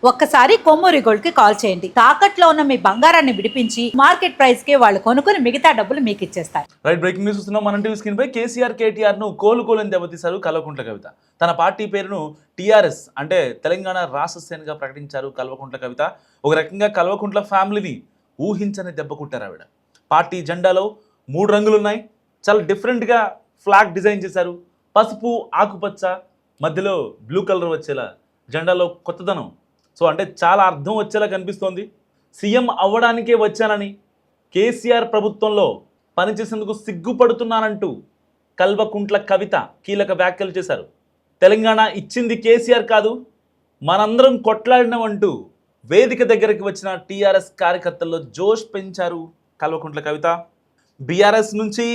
ఒక్కసారి కొమ్మూరి గోల్డ్ కి కాల్ చేయండి. తాకట్లో ఉన్న మీ బంగారాన్ని విడిపించి మార్కెట్ ప్రైస్ కి వాళ్ళు కొనుక్కుని మిగతా డబ్బులు మీకు ఇచ్చేస్తారు. రైట్, బ్రేకింగ్ న్యూస్ చూస్తున్నాం. మన టీవీ స్క్రీన్ పై కేసీఆర్ కేటీఆర్ ను కోలుకోలేని దెబ్బతీశారు కల్వకుంట్ల కవిత. తన పార్టీ పేరును టీఆర్ఎస్ అంటే తెలంగాణ రాష్ట్ర సేనగా ప్రకటించారు కల్వకుంట్ల కవిత. ఒక రకంగా కల్వకుంట్ల ఫ్యామిలీని ఊహించని దెబ్బ కుట్టారు ఆవిడ. పార్టీ జెండాలో 3 రంగులు ఉన్నాయి. చాలా డిఫరెంట్గా ఫ్లాగ్ డిజైన్ చేశారు. పసుపు, ఆకుపచ్చ, మధ్యలో బ్లూ కలర్ వచ్చేలా జెండాలో కొత్తదనం. సో అంటే చాలా అర్థం వచ్చేలా కనిపిస్తోంది. సీఎం అవ్వడానికే వచ్చానని, కేసీఆర్ ప్రభుత్వంలో పనిచేసేందుకు సిగ్గుపడుతున్నానంటూ కల్వకుంట్ల కవిత కీలక వ్యాఖ్యలు చేశారు. తెలంగాణ ఇచ్చింది కేసీఆర్ కాదు, మనందరం కొట్లాడినామంటూ వేదిక దగ్గరికి వచ్చిన టీఆర్ఎస్ కార్యకర్తల్లో జోష్ పెంచారు కల్వకుంట్ల కవిత. బీఆర్ఎస్ నుంచి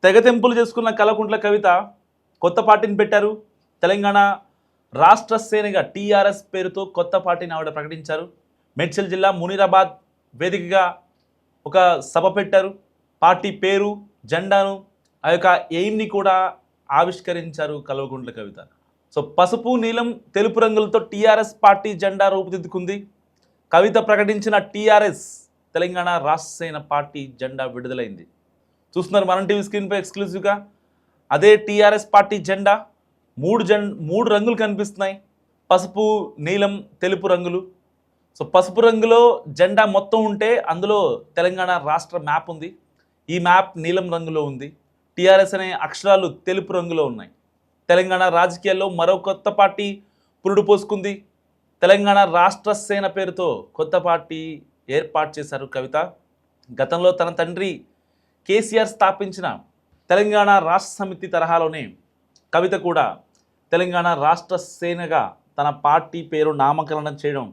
తెగతెంపులు చేసుకున్న కల్వకుంట్ల కవిత కొత్త పార్టీని పెట్టారు. తెలంగాణ రాష్ట్ర సేనగా టీఆర్ఎస్ పేరుతో కొత్త పార్టీని ఆవిడ ప్రకటించారు. మేడ్చల్ జిల్లా మునీరాబాద్ వేదికగా ఒక సభ పెట్టారు. పార్టీ పేరు, జెండాను, ఆ యొక్క ఎయిమ్ని కూడా ఆవిష్కరించారు కల్వకుంట్ల కవిత. సో పసుపు, నీలం, తెలుపు రంగులతో టీఆర్ఎస్ పార్టీ జెండా రూపుదిద్దుకుంది. కవిత ప్రకటించిన టీఆర్ఎస్ తెలంగాణ రాష్ట్ర సేన పార్టీ జెండా విడుదలైంది. చూస్తున్నారు మన టీవీ స్క్రీన్పై ఎక్స్క్లూజివ్గా. అదే టీఆర్ఎస్ పార్టీ జెండా. 3 రంగులు కనిపిస్తున్నాయి. పసుపు, నీలం, తెలుపు రంగులు. సో పసుపు రంగులో జెండా మొత్తం ఉంటే అందులో తెలంగాణ రాష్ట్ర మ్యాప్ ఉంది. ఈ మ్యాప్ నీలం రంగులో ఉంది. టీఆర్ఎస్ అనే అక్షరాలు తెలుపు రంగులో ఉన్నాయి. తెలంగాణ రాజకీయాల్లో మరో కొత్త పార్టీ పురుడు పోసుకుంది. తెలంగాణ రాష్ట్ర సేన పేరుతో కొత్త పార్టీ ఏర్పాటు చేశారు కవిత. గతంలో తన తండ్రి కేసీఆర్ స్థాపించిన తెలంగాణ రాష్ట్ర సమితి తరహాలోనే కవిత కూడా తెలంగాణ రాష్ట్ర సేనగా తన పార్టీ పేరు నామకరణం చేయడం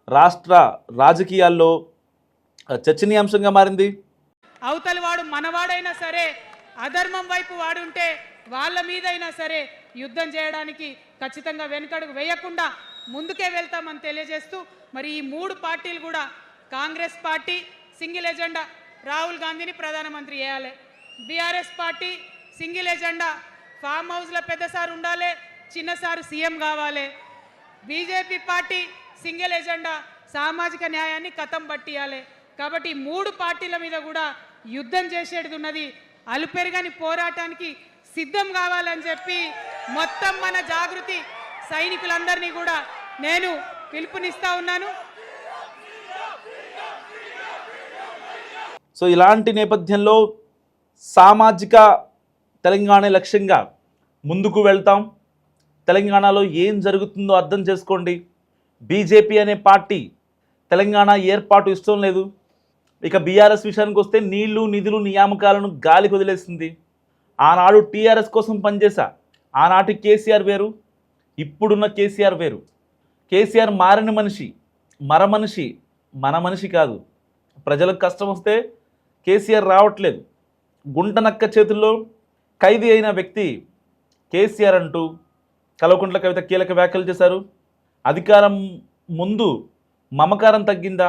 రాష్ట్ర రాజకీయాల్లో చర్చనీయాంశంగా మారింది. అవతలి వాడు మనవాడైనా సరే, అధర్మం వైపు వాడుంటే వాళ్ళ మీదైనా సరే యుద్ధం చేయడానికి ఖచ్చితంగా వెనుకడుగు వేయకుండా ముందుకే వెళ్తామని తెలియజేస్తూ, మరి ఈ 3 పార్టీలు కూడా Congress party single agenda Rahul గాంధీని ప్రధానమంత్రి చేయాలి. BRS party single agenda farm హౌస్లో పెద్దసారి ఉండాలి, చిన్నసారి సీఎం కావాలి. బీజేపీ పార్టీ సింగిల్ ఎజెండా సామాజిక న్యాయాన్ని కథం పట్టియాలి. కాబట్టి 3 పార్టీల మీద కూడా యుద్ధం చేసేది ఉన్నది. అలుపెరుగని పోరాటానికి సిద్ధం కావాలని చెప్పి మొత్తం మన జాగృతి సైనికులందరినీ కూడా నేను పిలుపునిస్తా ఉన్నాను. సో ఇలాంటి నేపథ్యంలో సామాజిక తెలంగాణ లక్ష్యంగా ముందుకు వెళ్తాం. తెలంగాణలో ఏం జరుగుతుందో అర్థం చేసుకోండి. బీజేపీ అనే పార్టీ తెలంగాణ ఏర్పాటు ఇష్టం లేదు. ఇక బీఆర్ఎస్ విషయానికి వస్తే నీళ్లు, నిధులు, నియామకాలను గాలికి వదిలేసింది. ఆనాడు టీఆర్ఎస్ కోసం పనిచేశా. ఆనాటి కేసీఆర్ వేరు, ఇప్పుడున్న కేసీఆర్ వేరు. కేసీఆర్ మారిన మనిషి, మరమనిషి, మన మనిషి కాదు. ప్రజలకు కష్టం వస్తే కేసీఆర్ రావట్లేదు. గుంటనక్క చేతుల్లో ఖైదీ అయిన వ్యక్తి కేసీఆర్ అంటూ కల్వకుంట్ల కవిత కీలక వ్యాఖ్యలు చేశారు. అధికారం ముందు మమకారం తగ్గిందా,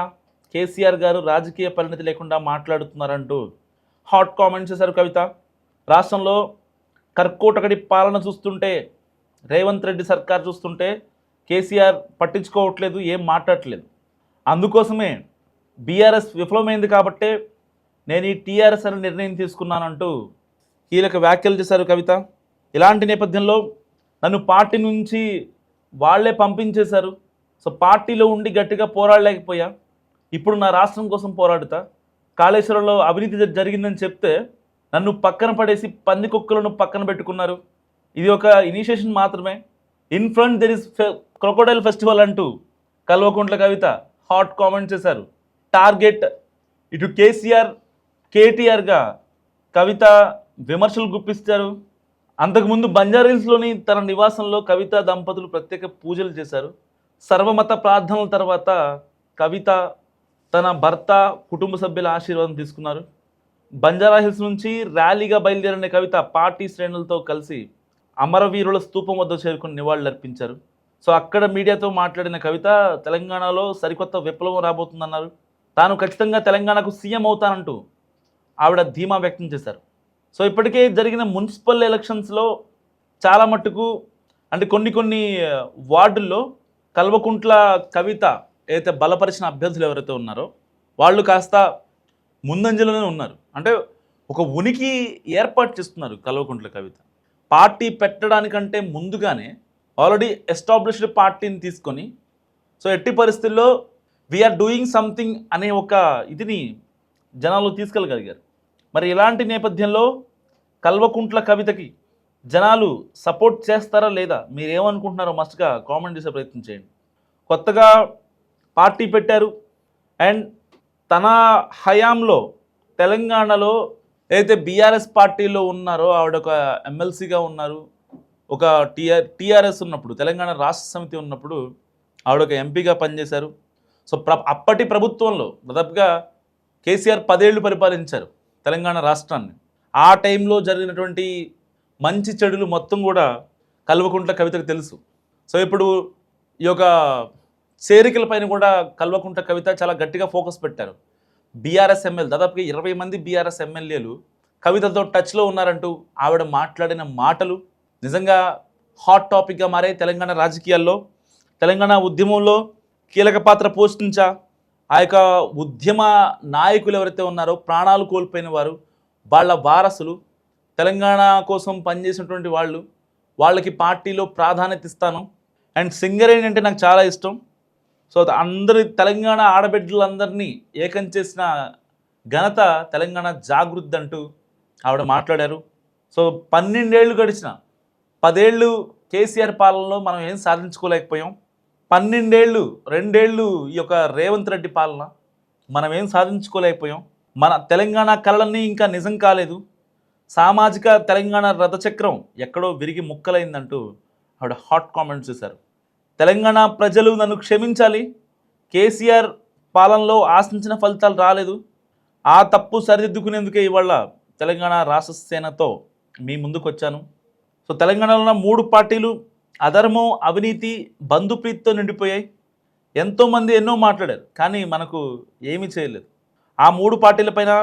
కేసీఆర్ గారు రాజకీయ పరిణతి లేకుండా మాట్లాడుతున్నారంటూ హాట్ కామెంట్స్ చేశారు కవిత. రాష్ట్రంలో కర్కోటకడి పాలన చూస్తుంటే, రేవంత్ రెడ్డి సర్కార్ చూస్తుంటే కేసీఆర్ పట్టించుకోవట్లేదు, ఏం మాట్లాడట్లేదు. అందుకోసమే బీఆర్ఎస్ విఫలమైంది కాబట్టే నేను ఈ టీఆర్ఎస్ అనే నిర్ణయం తీసుకున్నానంటూ కీలక వ్యాఖ్యలు చేశారు కవిత. ఇలాంటి నేపథ్యంలో నన్ను పార్టీ నుంచి వాళ్లే పంపించేశారు. సో పార్టీలో ఉండి గట్టిగా పోరాడలేకపోయా. ఇప్పుడు నా రాష్ట్రం కోసం పోరాడుతా. కాళేశ్వరంలో అవినీతి జరిగిందని చెప్తే నన్ను పక్కన పడేసి పందికొక్కులను పక్కన పెట్టుకున్నారు. ఇది ఒక ఇనిషియేషన్ మాత్రమే. In front there is crocodile festival అంటూ కల్వకుంట్ల కవిత హాట్ కామెంట్ చేశారు. టార్గెట్ ఇటు కేసీఆర్, కేటీఆర్గా కవిత విమర్శలు గుప్పిస్తారు. అంతకుముందు బంజారాహిల్స్లోని తన నివాసంలో కవిత దంపతులు ప్రత్యేక పూజలు చేశారు. సర్వమత ప్రార్థనల తర్వాత కవిత తన భర్త, కుటుంబ సభ్యుల ఆశీర్వాదం తీసుకున్నారు. బంజారాహిల్స్ నుంచి ర్యాలీగా బయలుదేరిన కవిత పార్టీ శ్రేణులతో కలిసి అమరవీరుల స్తూపం వద్ద చేరుకుని నివాళులర్పించారు. సో అక్కడ మీడియాతో మాట్లాడిన కవిత తెలంగాణలో సరికొత్త విప్లవం రాబోతుందన్నారు. తాను ఖచ్చితంగా తెలంగాణకు సీఎం అవుతానంటూ ఆవిడ ధీమా వ్యక్తం చేశారు. సో ఇప్పటికే జరిగిన మున్సిపల్ ఎలక్షన్స్లో చాలా మట్టుకు అంటే కొన్ని వార్డుల్లో కల్వకుంట్ల కవిత ఏదైతే బలపరిచిన అభ్యర్థులు ఎవరైతే ఉన్నారో వాళ్ళు కాస్త ముందంజలోనే ఉన్నారు. అంటే ఒక ఉనికి ఏర్పాటు చేస్తున్నారు కల్వకుంట్ల కవిత. పార్టీ పెట్టడానికంటే ముందుగానే ఆల్రెడీ ఎస్టాబ్లిష్డ్ పార్టీని తీసుకొని సో ఎట్టి పరిస్థితుల్లో వీఆర్ డూయింగ్ సంథింగ్ అనే ఒక ఇదిని జనాలు తీసుకెళ్ళగలిగారు. మరి ఇలాంటి నేపథ్యంలో కల్వకుంట్ల కవితకి జనాలు సపోర్ట్ చేస్తారా లేదా, మీరు ఏమనుకుంటున్నారో మస్ట్గా కామెంట్ చేసే ప్రయత్నం చేయండి. కొత్తగా పార్టీ పెట్టారు అండ్ తన హయాంలో తెలంగాణలో ఏదైతే బీఆర్ఎస్ పార్టీలో ఉన్నారో ఆవిడ ఒక ఎమ్మెల్సీగా ఉన్నారు, ఒక టీఆర్ఎస్ ఉన్నప్పుడు తెలంగాణ రాష్ట్ర సమితి ఉన్నప్పుడు ఆవిడ ఒక ఎంపీగా పనిచేశారు. సో అప్పటి ప్రభుత్వంలో దాదాపుగా కేసీఆర్ 10 ఏళ్ళు పరిపాలించారు తెలంగాణ రాష్ట్రాన్ని. ఆ టైంలో జరిగినటువంటి మంచి చెడులు మొత్తం కూడా కల్వకుంట్ల కవితకు తెలుసు. సో ఇప్పుడు ఈ యొక్క చేరికల పైన కూడా కల్వకుంట్ల కవిత చాలా గట్టిగా ఫోకస్ పెట్టారు. బీఆర్ఎస్ ఎమ్మెల్యే దాదాపుగా 20 మంది బీఆర్ఎస్ ఎమ్మెల్యేలు కవితతో టచ్లో ఉన్నారంటూ ఆవిడ మాట్లాడిన మాటలు నిజంగా హాట్ టాపిక్గా మారాయి తెలంగాణ రాజకీయాల్లో. తెలంగాణ ఉద్యమంలో కీలక పాత్ర పోషించా ఆ యొక్క ఉద్యమ నాయకులు ఎవరైతే ఉన్నారో ప్రాణాలు కోల్పోయిన వారు, వాళ్ళ వారసులు, తెలంగాణ కోసం పనిచేసినటువంటి వాళ్ళకి పార్టీలో ప్రాధాన్యత ఇస్తాను. అండ్ సింగరేణి అంటే నాకు చాలా ఇష్టం. సో అందరి తెలంగాణ ఆడబిడ్డలందరినీ ఏకం చేసిన ఘనత తెలంగాణ జాగృతి అంటూ ఆవిడ మాట్లాడారు. సో 12 ఏళ్ళు గడిచిన 10 ఏళ్ళు కేసీఆర్ పాలనలో మనం ఏం సాధించుకోలేకపోయాం. 12 ఏళ్ళు 2 ఏళ్ళు ఈ యొక్క రేవంత్ రెడ్డి పాలన మనం ఏం సాధించుకోలేకపోయాం. మన తెలంగాణ కళలన్నీ ఇంకా నిజం కాలేదు. సామాజిక తెలంగాణ రథచక్రం ఎక్కడో విరిగి ముక్కలైందంటూ ఆవిడ హాట్ కామెంట్స్ చేశారు. తెలంగాణ ప్రజలు నన్ను క్షమించాలి, కేసీఆర్ పాలనలో ఆశించిన ఫలితాలు రాలేదు, ఆ తప్పు సరిదిద్దుకునేందుకే ఇవాళ తెలంగాణ రాష్ట్ర సేనతో మీ ముందుకు వచ్చాను. సో తెలంగాణలో ఉన్న 3 పార్టీలు అధర్మం, అవినీతి, బంధుప్రీతితో నిండిపోయాయి. ఎంతోమంది ఎన్నో మాట్లాడారు, కానీ మనకు ఏమీ చేయలేదు. ఆ 3 పార్టీలపైన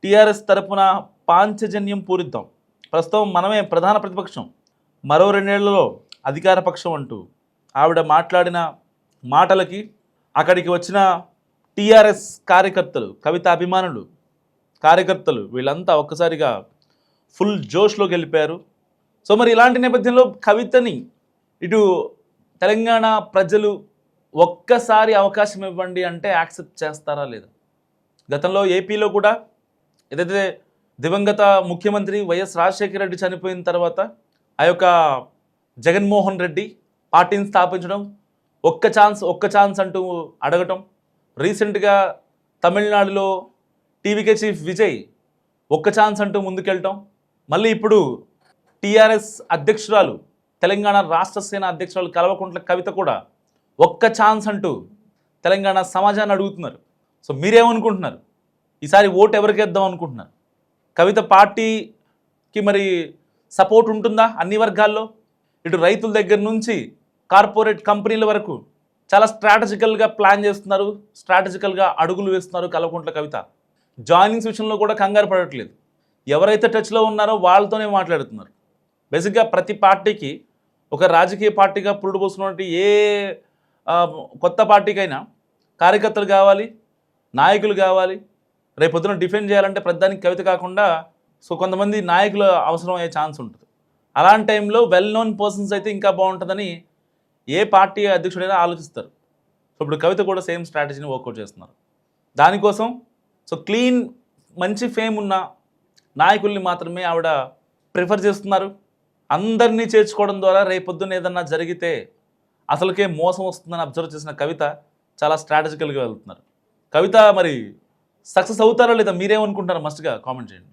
టీఆర్ఎస్ తరపున పాంచజన్యం పూరిద్దాం. ప్రస్తుతం మనమే ప్రధాన ప్రతిపక్షం, మరో 2 ఏళ్లలో అధికార పక్షం అంటూ ఆవిడ మాట్లాడిన మాటలకి అక్కడికి వచ్చిన టీఆర్ఎస్ కార్యకర్తలు, కవిత అభిమానులు, కార్యకర్తలు వీళ్ళంతా ఒక్కసారిగా ఫుల్ జోష్లోకి వెళ్ళిపోయారు. సో మరి ఇలాంటి నేపథ్యంలో కవితని ఇటు తెలంగాణ ప్రజలు ఒక్కసారి అవకాశం ఇవ్వండి అంటే యాక్సెప్ట్ చేస్తారా లేదా? గతంలో ఏపీలో కూడా ఏదైతే దివంగత ముఖ్యమంత్రి వైఎస్ రాజశేఖర రెడ్డి చనిపోయిన తర్వాత ఆ యొక్క జగన్మోహన్ రెడ్డి పార్టీని స్థాపించడం, ఒక్క ఛాన్స్ అంటూ అడగటం, రీసెంట్గా తమిళనాడులో టీవీకే చీఫ్ విజయ్ ఒక్క ఛాన్స్ అంటూ ముందుకెళ్ళటం, మళ్ళీ ఇప్పుడు టీఆర్ఎస్ అధ్యక్షురాలు, తెలంగాణ రాష్ట్ర సేన అధ్యక్షురాలు కల్వకుంట్ల కవిత కూడా ఒక్క ఛాన్స్ అంటూ తెలంగాణ సమాజాన్ని అడుగుతున్నారు. సో మీరేమనుకుంటున్నారు? ఈసారి ఓటు ఎవరికి వేద్దాం అనుకుంటున్నారు? కవిత పార్టీకి మరి సపోర్ట్ ఉంటుందా అన్ని వర్గాల్లో? ఇటు రైతుల దగ్గర నుంచి కార్పొరేట్ కంపెనీల వరకు చాలా స్ట్రాటజికల్గా ప్లాన్ చేస్తున్నారు, స్ట్రాటజికల్గా అడుగులు వేస్తున్నారు కల్వకుంట్ల కవిత. జాయినింగ్స్ విషయంలో కూడా కంగారు పడట్లేదు. ఎవరైతే టచ్లో ఉన్నారో వాళ్ళతోనే మాట్లాడుతున్నారు. బేసిక్గా ప్రతి పార్టీకి ఒక రాజకీయ పార్టీగా పురుడు పోసుకున్నటువంటి ఏ కొత్త పార్టీకైనా కార్యకర్తలు కావాలి, నాయకులు కావాలి. రేపొద్దున డిఫెండ్ చేయాలంటే ప్రతిదానికి కవిత కాకుండా సో కొంతమంది నాయకులు అవసరం అయ్యే ఛాన్స్ ఉంటుంది. అలాంటి టైంలో వెల్ నోన్ పర్సన్స్ అయితే ఇంకా బాగుంటుందని ఏ పార్టీ అధ్యక్షుడైనా ఆలోచిస్తారు. సో ఇప్పుడు కవిత కూడా సేమ్ స్ట్రాటజీని వర్కౌట్ చేస్తున్నారు. దానికోసం సో క్లీన్ మంచి ఫేమ్ ఉన్న నాయకుల్ని మాత్రమే ఆవిడ ప్రిఫర్ చేస్తున్నారు. అందరినీ చేర్చుకోవడం ద్వారా రేపొద్దున ఏదన్నా జరిగితే అసలుకే మోసం వస్తుందని అబ్జర్వ్ చేసిన కవిత చాలా స్ట్రాటజికల్గా వెళ్తున్నారు. కవిత మరి సక్సెస్ అవుతారా లేదా మీరేమనుకుంటారో మస్ట్గా కామెంట్ చేయండి.